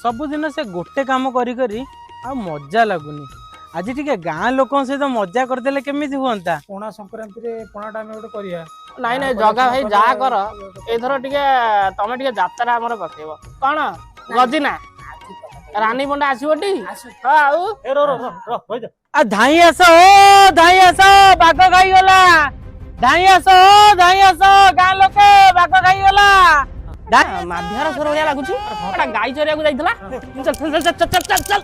सबुदिन से गोटे काम करी करी आ मजा लगुनी। आज टिके गाँ लोकों सहित मजा करदेले केमिति हुअंता। पणा संक्रांति रे पणाटा हम गोटे करिया। नाई नाई जगा भाई जा कर एथर टिके तमे टिके यात्रा हमर पकेइबो कोन गजिना रानी पंडा आसीबोटी हां आउ ए रो रो रो होई जा आ धाई आसो ओ धाई आसो बाघ खाई गला। धाई आसो ओ धाई आसो गाँ लोके बाघ खाई गला। माध्यार स्वर भलिया लागुची एटा गाई चरिया को जाइतला चल चल चल चल चल चल चल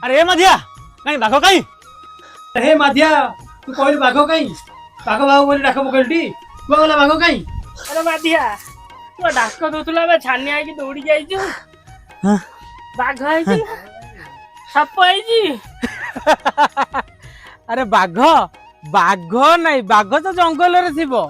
अरे ए माधिया कहीं बाघ कहीं हे माधिया तू कहली बाघ कहीं बाघ बाघ बोली डाक पकड़टी तू गला बाघ कहीं। अरे माधिया तू डाक दोतला बे छानिया की दौड़ी जाइछु हां बाघ आइछि साप आइछि। अरे बाघ बाघ नहीं बाघ तो जंगल रे थिबो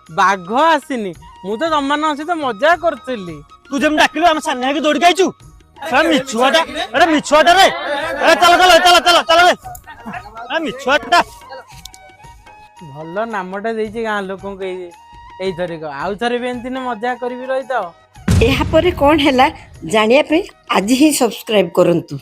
बाघ आसीनी मु तो तमन अछि तो मजा करतली। तू जम डाकिलो हम सान्या की दौड़ गइछु अरे मिछुआटा अरे मिछुआटा रे अरे चल चल चल चल चल रे अरे मिछुआटा भल नामटा देइछि गाँ लोकों के एई थरिक आउ थरे भी एंतिने मजा करबी रही तो। ଏହା ପରେ କଣ ହେଲା ଜାଣିବା ପାଇଁ ଆଜି ହିଁ ସବସ୍କ୍ରାଇब କରନ୍ତୁ।